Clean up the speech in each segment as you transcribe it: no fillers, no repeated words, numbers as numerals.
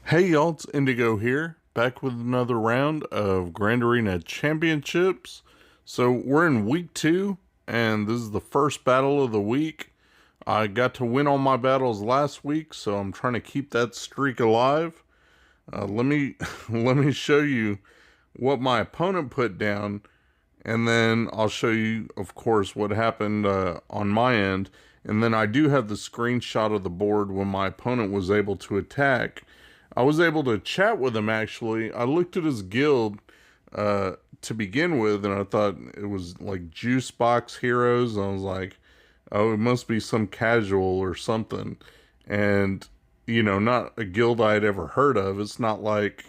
Hey y'all, it's Indigo here, back with another round of Grand Arena Championships. So we're in week 2, and this is the first battle of the week. I got to win all my battles last week, so I'm trying to keep that streak alive. Let me let me show you what my opponent put down, and then I'll show you, of course, what happened on my end. And then I do have the screenshot of the board when my opponent was able to attack. I was able to chat with him, actually. I looked at his guild to begin with, and I thought it was like Juice Box Heroes. I was like, oh, it must be some casual or something. And, you know, not a guild I had ever heard of. It's not like,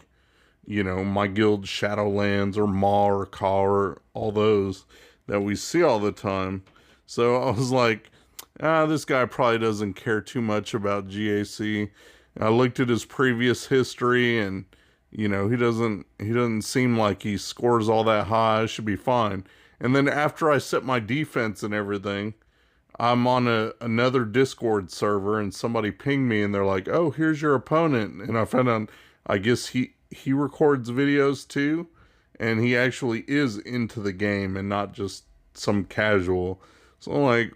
you know, my guild Shadowlands or Maw or Ka or all those that we see all the time. So I was like, this guy probably doesn't care too much about GAC. I looked at his previous history, and you know, he doesn't seem like he scores all that high. I should be fine. And then after I set my defense and everything, I'm on another Discord server, and somebody pinged me, and they're like, "Oh, here's your opponent." And I found out, I guess he records videos too, and he actually is into the game and not just some casual. So I'm like,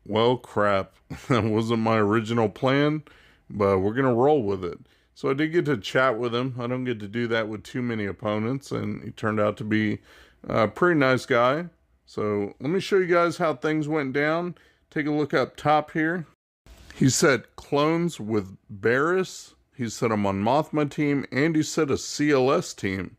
well, crap. That wasn't my original plan, but we're going to roll with it. So I did get to chat with him. I don't get to do that with too many opponents, and he turned out to be a pretty nice guy. So let me show you guys how things went down. Take a look up top here. He said clones with Barris. He said I'm on Mothma team, and he said a CLS team,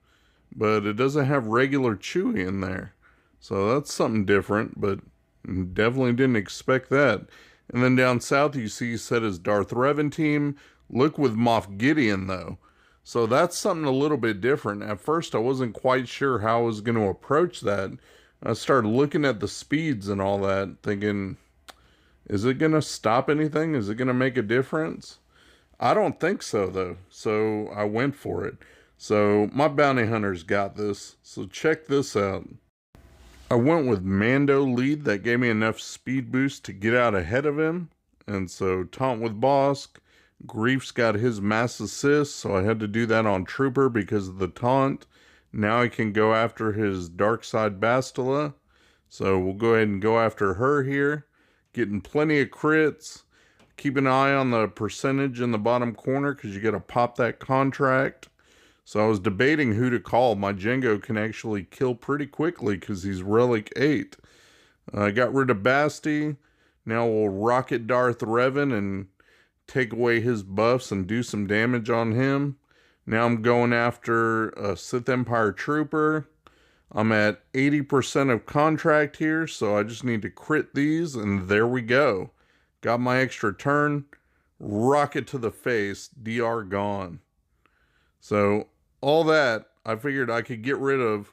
but it doesn't have regular Chewie in there. So that's something different, but definitely didn't expect that. And then down south, you see he said his Darth Revan team. Look with Moff Gideon, though. So that's something a little bit different. At first, I wasn't quite sure how I was going to approach that. I started looking at the speeds and all that, thinking, is it going to stop anything? Is it going to make a difference? I don't think so, though. So I went for it. So my bounty hunters got this. So check this out. I went with Mando lead. That gave me enough speed boost to get out ahead of him. And so taunt with Bosk. Grief's got his mass assist, so I had to do that on Trooper because of the taunt. Now I can go after his dark side Bastila. So we'll go ahead and go after her here. Getting plenty of crits. Keep an eye on the percentage in the bottom corner because you got to pop that contract. So I was debating who to call. My Jango can actually kill pretty quickly because he's Relic 8. I got rid of Basti. Now we'll rocket Darth Revan and take away his buffs and do some damage on him. Now I'm going after a Sith Empire Trooper. I'm at 80% of contract here, so I just need to crit these, and there we go. Got my extra turn. Rocket to the face. DR gone. So all that, I figured I could get rid of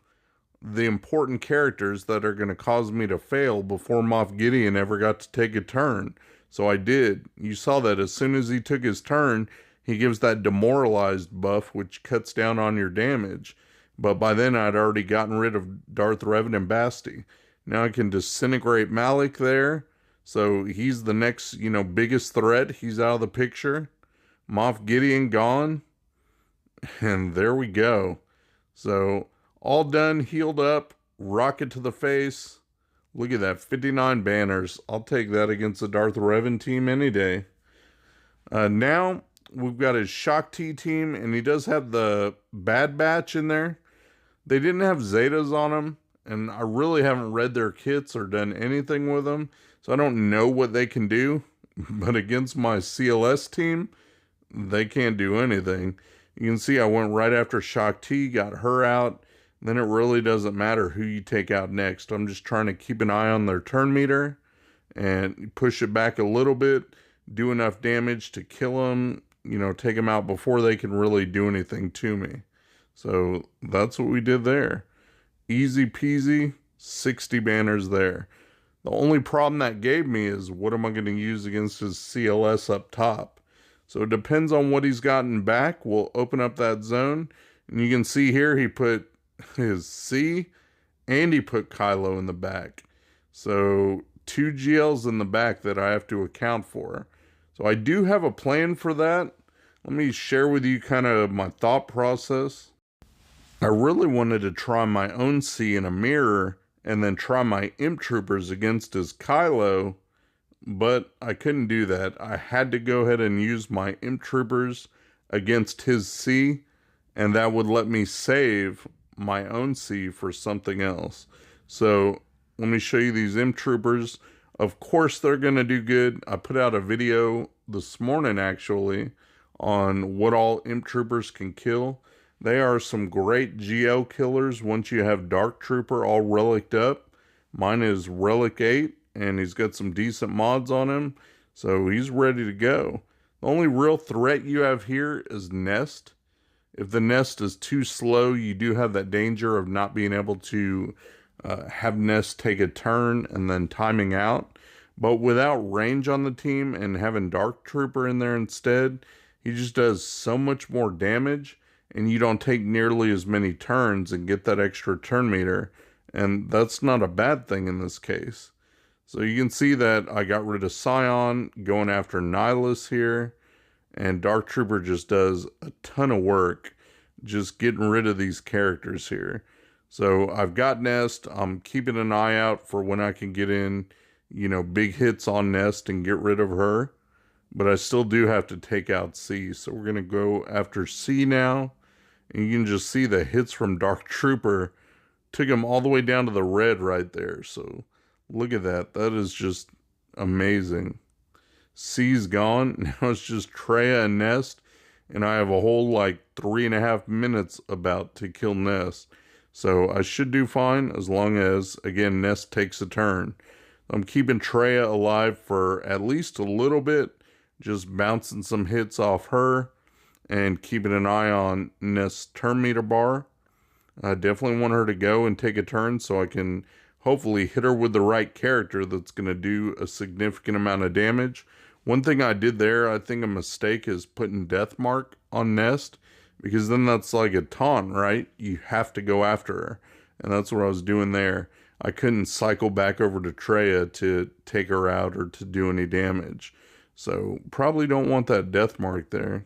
the important characters that are going to cause me to fail before Moff Gideon ever got to take a turn. So I did. You saw that as soon as he took his turn, he gives that demoralized buff, which cuts down on your damage. But by then, I'd already gotten rid of Darth Revan and Basti. Now I can disintegrate Malik there. So he's the next, you know, biggest threat. He's out of the picture. Moff Gideon gone. And there we go. So all done, healed up, rocket to the face. Look at that, 59 banners. I'll take that against the Darth Revan team any day. Now we've got his Shock T team, and he does have the Bad Batch in there. They didn't have Zetas on them, and I really haven't read their kits or done anything with them, so I don't know what they can do. But against my CLS team, they can't do anything. You can see I went right after Shock T, got her out. Then it really doesn't matter who you take out next. I'm just trying to keep an eye on their turn meter and push it back a little bit, do enough damage to kill them, you know, take them out before they can really do anything to me. So that's what we did there. Easy peasy, 60 banners there. The only problem that gave me is what am I going to use against his CLS up top? So it depends on what he's gotten back. We'll open up that zone. And you can see here he put his C and he put Kylo in the back. So 2 GLs in the back that I have to account for. So I do have a plan for that. let me share with you kind of my thought process. I really wanted to try my own C in a mirror and then try my Imp Troopers against his Kylo, but I couldn't do that. I had to go ahead and use my Imp Troopers against his C, and that would let me save my own C for something else. So let me show you these Imp Troopers. Of course they're going to do good. I put out a video this morning actually on what all Imp Troopers can kill. They are some great GL killers once you have Dark Trooper all reliced up. Mine is Relic 8, and he's got some decent mods on him, so he's ready to go. The only real threat you have here is Nest. If the Nest is too slow, you do have that danger of not being able to have Nest take a turn and then timing out. But without range on the team and having Dark Trooper in there instead, he just does so much more damage, and you don't take nearly as many turns and get that extra turn meter, and that's not a bad thing in this case. So you can see that I got rid of Scion, going after Nihilus here, and Dark Trooper just does a ton of work just getting rid of these characters here. So I've got Nest. I'm keeping an eye out for when I can get in, big hits on Nest and get rid of her. But I still do have to take out C. So we're going to go after C now. And you can just see the hits from Dark Trooper took him all the way down to the red right there. So look at that. That is just amazing. C's gone. Now it's just Traya and Nest. And I have a whole 3.5 minutes about to kill Nest. So I should do fine as long as, again, Nest takes a turn. I'm keeping Traya alive for at least a little bit. Just bouncing some hits off her. And keeping an eye on Nest's turn meter bar. I definitely want her to go and take a turn so I can hopefully hit her with the right character that's going to do a significant amount of damage. One thing I did there, I think a mistake, is putting Death Mark on Nest, because then that's like a taunt, right? You have to go after her, and that's what I was doing there. I couldn't cycle back over to Traya to take her out or to do any damage. So probably don't want that Death Mark there.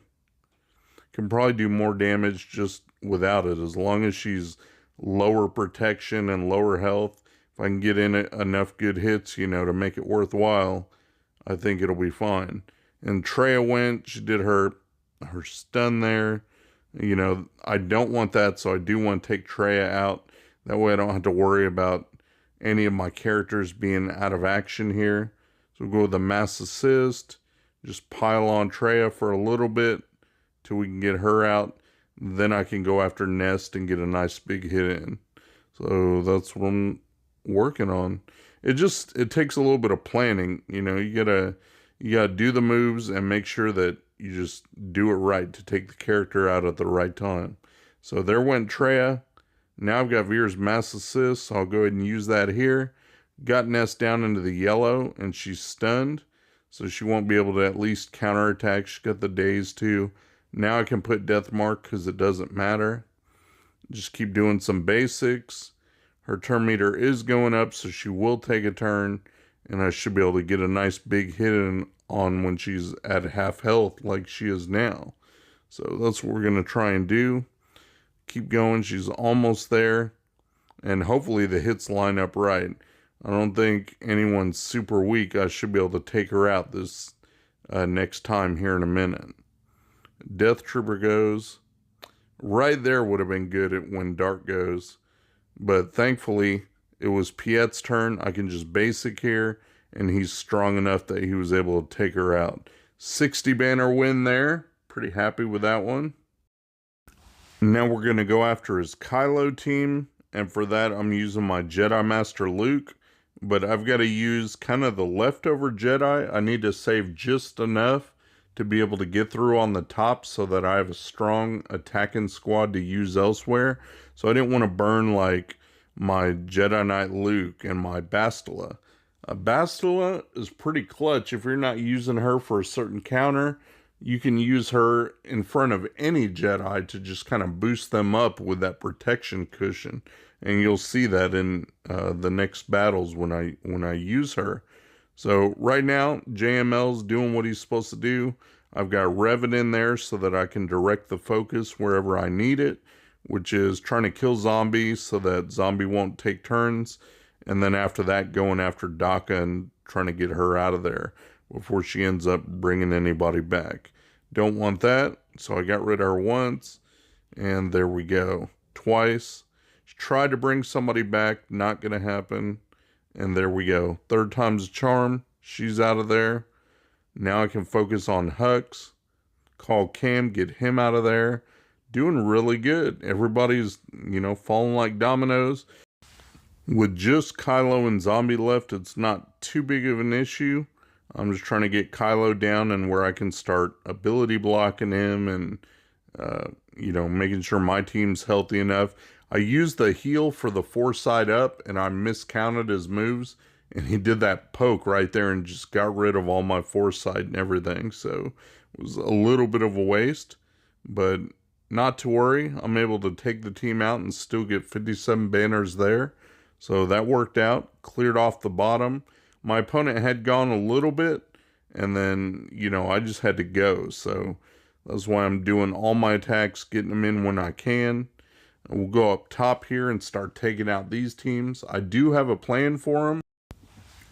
Can probably do more damage just without it, as long as she's lower protection and lower health. If I can get in enough good hits, to make it worthwhile, I think it'll be fine. And Traya went, she did her stun there. I don't want that, so I do want to take Traya out. That way I don't have to worry about any of my characters being out of action here. So we'll go with the mass assist, just pile on Traya for a little bit till we can get her out. Then I can go after Nest and get a nice big hit in. So that's what I'm working on. It takes a little bit of planning. You gotta do the moves and make sure that you just do it right to take the character out at the right time. So there went Traya. Now I've got Veer's mass assist, so I'll go ahead and use that here. Got Nest down into the yellow, and she's stunned, so she won't be able to at least counterattack. She's got the daze too. Now I can put Death Mark because it doesn't matter. Just keep doing some basics. Her turn meter is going up, so she will take a turn, and I should be able to get a nice big hit in on when she's at half health like she is now. So that's what we're going to try and do. Keep going. She's almost there, and hopefully the hits line up right. I don't think anyone's super weak. I should be able to take her out this next time here in a minute. Death Trooper goes. Right there would have been good when Dark goes. But thankfully, it was Piet's turn. I can just basic here, and he's strong enough that he was able to take her out. 60 banner win there. Pretty happy with that one. Now we're going to go after his Kylo team. And for that, I'm using my Jedi Master Luke. But I've got to use kind of the leftover Jedi. I need to save just enough to be able to get through on the top so that I have a strong attacking squad to use elsewhere. So I didn't want to burn like my Jedi Knight Luke and my Bastila. Bastila is pretty clutch. If you're not using her for a certain counter, you can use her in front of any Jedi to just kind of boost them up with that protection cushion. And you'll see that in the next battles when I use her. So right now, JML's doing what he's supposed to do. I've got Revit in there so that I can direct the focus wherever I need it, which is trying to kill zombies so that zombie won't take turns. And then after that, going after Daka and trying to get her out of there before she ends up bringing anybody back. Don't want that, so I got rid of her once, and there we go. Twice. She tried to bring somebody back, not going to happen. And there we go. Third time's a charm. She's out of there. Now I can focus on Hux. Call Cam, get him out of there. Doing really good. Everybody's, falling like dominoes. With just Kylo and Zombie left, it's not too big of an issue. I'm just trying to get Kylo down and where I can start ability blocking him and, making sure my team's healthy enough. I used the heal for the foresight up and I miscounted his moves. And he did that poke right there and just got rid of all my foresight and everything. So it was a little bit of a waste. But not to worry. I'm able to take the team out and still get 57 banners there. So that worked out. Cleared off the bottom. My opponent had gone a little bit. And then, I just had to go. So that's why I'm doing all my attacks, getting them in when I can. And we'll go up top here and start taking out these teams. I do have a plan for them.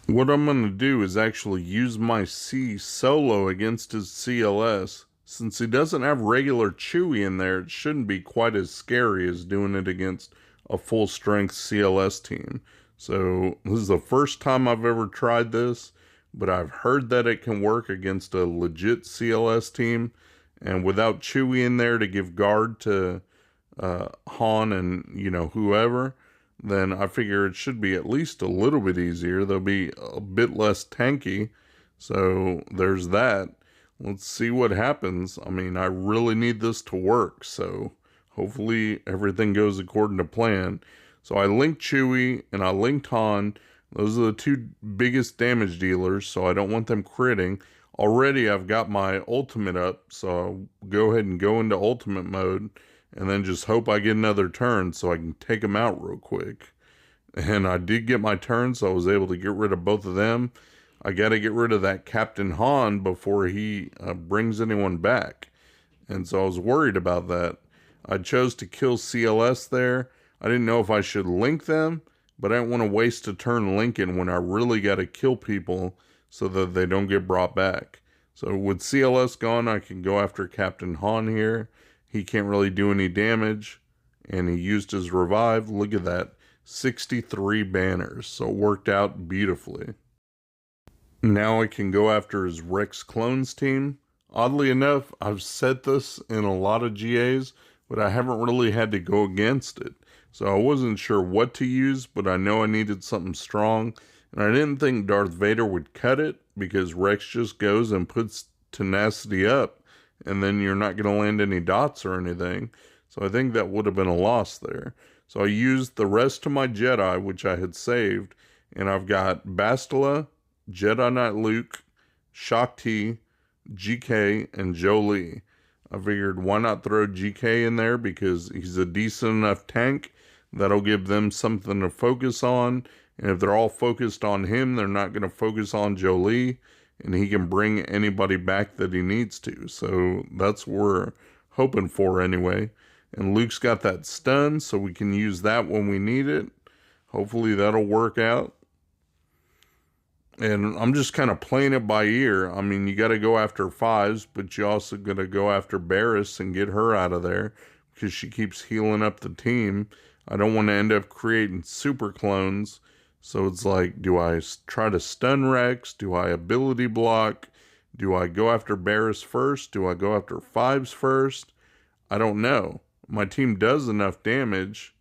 What I'm going to do is actually use my C solo against his CLS. Since he doesn't have regular Chewie in there, it shouldn't be quite as scary as doing it against a full strength CLS team. So this is the first time I've ever tried this, but I've heard that it can work against a legit CLS team. And without Chewie in there to give guard to Han and, whoever, then I figure it should be at least a little bit easier. They'll be a bit less tanky. So there's that. Let's see what happens. I mean, I really need this to work. So hopefully everything goes according to plan. So I linked Chewie and I linked Han. Those are the two biggest damage dealers. So I don't want them critting. Already I've got my ultimate up. So I'll go ahead and go into ultimate mode. And then just hope I get another turn so I can take them out real quick. And I did get my turn, so I was able to get rid of both of them. I got to get rid of that Captain Han before he brings anyone back. And so I was worried about that. I chose to kill CLS there. I didn't know if I should link them, but I didn't want to waste a turn linking when I really got to kill people so that they don't get brought back. So with CLS gone, I can go after Captain Han here. He can't really do any damage, and he used his revive. Look at that, 63 banners, so it worked out beautifully. Now I can go after his Rex Clones team. Oddly enough, I've said this in a lot of GAs, but I haven't really had to go against it. So I wasn't sure what to use, but I know I needed something strong, and I didn't think Darth Vader would cut it, because Rex just goes and puts tenacity up, and then you're not going to land any dots or anything. So I think that would have been a loss there. So I used the rest of my Jedi, which I had saved, and I've got Bastila, Jedi Knight Luke, Shakti, GK, and Jolie. I figured why not throw GK in there because he's a decent enough tank. That'll give them something to focus on. And if they're all focused on him, they're not going to focus on Jolie. And he can bring anybody back that he needs to. So that's what we're hoping for anyway. And Luke's got that stun, so we can use that when we need it. Hopefully that'll work out. And I'm just kind of playing it by ear. I mean, you got to go after 5s, but you also got to go after Barriss and get her out of there because she keeps healing up the team. I don't want to end up creating super clones. So it's like, do I try to stun Rex? Do I ability block? Do I go after Barriss first? Do I go after 5s first? I don't know. My team does enough damage,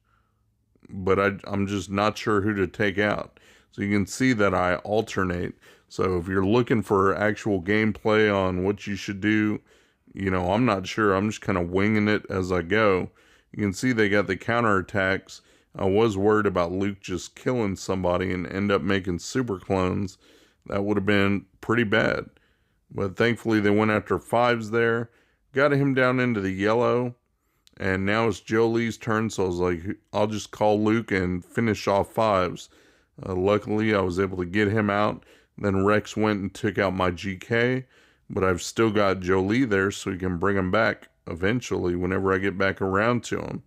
but I'm just not sure who to take out. So you can see that I alternate. So if you're looking for actual gameplay on what you should do, I'm not sure. I'm just kind of winging it as I go. You can see they got the counterattacks. I was worried about Luke just killing somebody and end up making super clones. That would have been pretty bad. But thankfully they went after 5s there. Got him down into the yellow. And now it's Jolie's turn. So I was like, I'll just call Luke and finish off 5s. Luckily I was able to get him out. Then Rex went and took out my GK. but I've still got Jolie there so he can bring him back eventually whenever I get back around to him.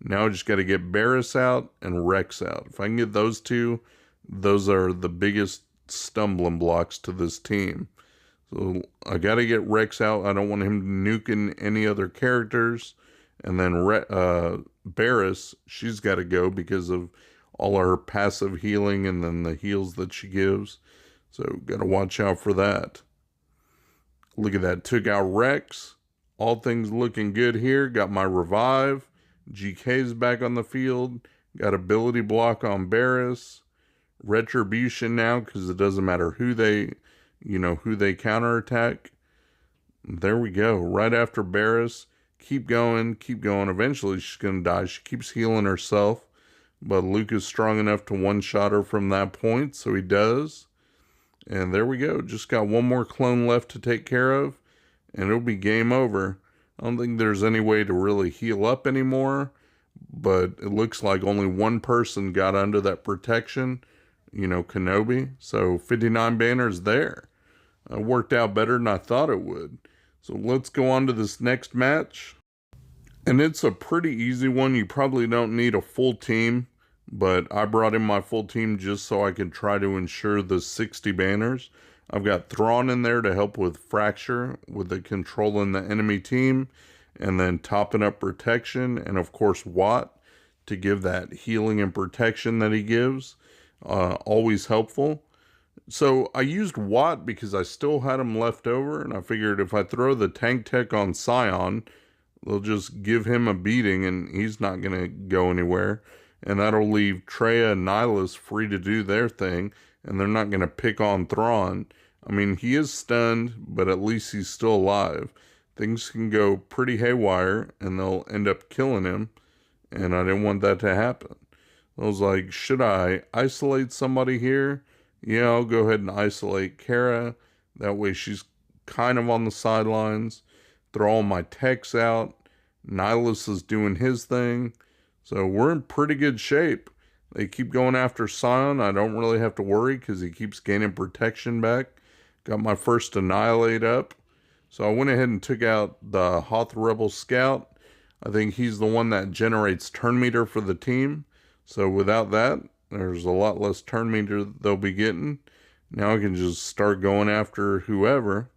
Now I just got to get Barriss out and Rex out. If I can get those two, those are the biggest stumbling blocks to this team. So I got to get Rex out. I don't want him nuking any other characters. And then Barriss, she's got to go because of all her passive healing and then the heals that she gives. So got to watch out for that. Look at that. Took out Rex. All things looking good here. Got my revive. GK's back on the field. Got ability block on Barriss. Retribution now because it doesn't matter who they counterattack. There we go. Right after Barriss. Keep going, keep going. Eventually she's going to die. She keeps healing herself. But Luke is strong enough to one-shot her from that point, so he does. And there we go. Just got one more clone left to take care of, and it'll be game over. I don't think there's any way to really heal up anymore, but it looks like only one person got under that protection, Kenobi. So 59 banners there. It worked out better than I thought it would. So let's go on to this next match. And it's a pretty easy one. You probably don't need a full team, but I brought in my full team just so I could try to ensure the 60 banners. I've got Thrawn in there to help with Fracture, with the controlling the enemy team, and then topping up protection, and of course Watt to give that healing and protection that he gives. Always helpful. So I used Watt because I still had him left over, and I figured if I throw the tank tech on Scion, they'll just give him a beating and he's not going to go anywhere. And that'll leave Traya and Nihilus free to do their thing, and they're not going to pick on Thrawn. I mean, he is stunned, but at least he's still alive. Things can go pretty haywire, and they'll end up killing him, and I didn't want that to happen. I was like, should I isolate somebody here? Yeah, I'll go ahead and isolate Kara. That way she's kind of on the sidelines. Throw all my techs out. Nihilus is doing his thing. So we're in pretty good shape. They keep going after Scion. I don't really have to worry because he keeps gaining protection back. Got my first Annihilate up. So I went ahead and took out the Hoth Rebel Scout. I think he's the one that generates turn meter for the team. So without that, there's a lot less turn meter they'll be getting. Now I can just start going after whoever.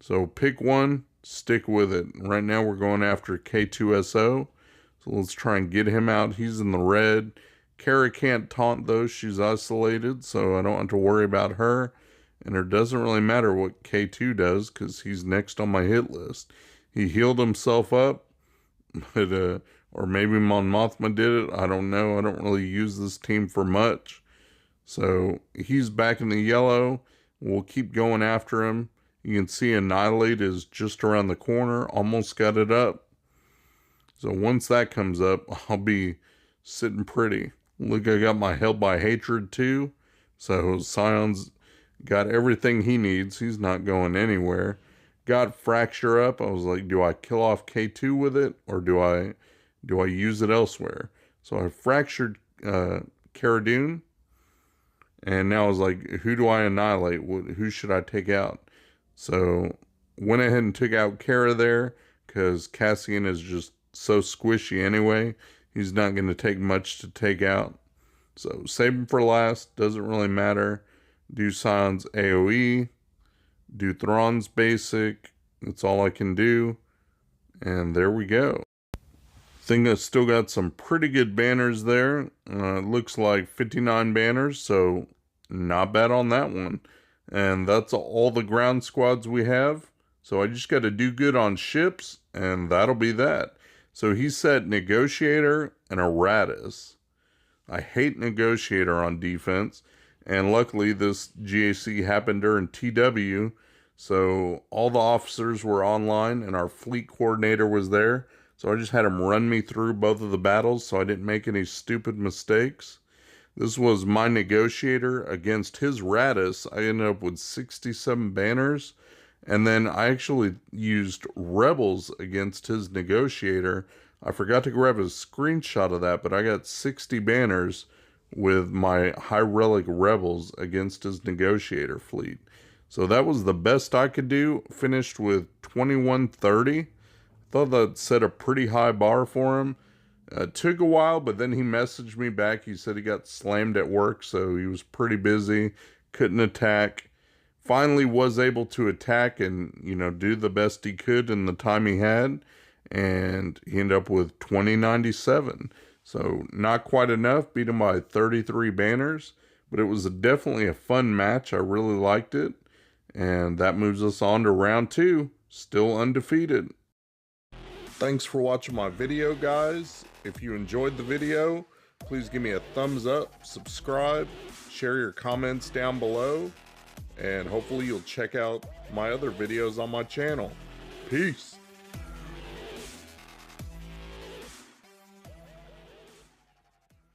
So pick one, stick with it. Right now we're going after K2SO. So let's try and get him out. He's in the red. Kara can't taunt though. She's isolated, so I don't have to worry about her. And it doesn't really matter what K2 does because he's next on my hit list. He healed himself up, but or maybe Mon Mothma did it. I don't know. I don't really use this team for much. So he's back in the yellow. We'll keep going after him. You can see Annihilate is just around the corner. Almost got it up. So once that comes up, I'll be sitting pretty. Look, I got my Held by Hatred too. So Scion's got everything he needs. He's not going anywhere. Got Fracture up. I was like, do I kill off K2 with it? Or do I use it elsewhere? So I fractured Cara Dune. And now I was like, who do I annihilate? Who should I take out? So went ahead and took out Kara there because Cassian is just so squishy anyway. He's not going to take much to take out. So save him for last. Doesn't really matter. Do Scion's AoE. Do Thrawn's basic. That's all I can do. And there we go. Think I still got some pretty good banners there. It looks like 59 banners, so not bad on that one. And that's all the ground squads we have. So I just got to do good on ships, and that'll be that. So he set Negotiator and Aratus. I hate Negotiator on defense, and luckily this GAC happened during TW, so all the officers were online, and our fleet coordinator was there. So I just had him run me through both of the battles so I didn't make any stupid mistakes. This was my Negotiator against his Raddus. I ended up with 67 banners. And then I actually used Rebels against his Negotiator. I forgot to grab a screenshot of that, but I got 60 banners with my High Relic Rebels against his Negotiator fleet. So that was the best I could do. Finished with 2130. Thought that set a pretty high bar for him. Took a while, but then he messaged me back. He said he got slammed at work, so he was pretty busy. Couldn't attack. Finally was able to attack and, do the best he could in the time he had. And he ended up with 2097. So not quite enough. Beat him by 33 banners. But it was definitely a fun match. I really liked it. And that moves us on to round 2. Still undefeated. Thanks for watching my video, guys. If you enjoyed the video, please give me a thumbs up, subscribe, share your comments down below, and hopefully you'll check out my other videos on my channel. Peace.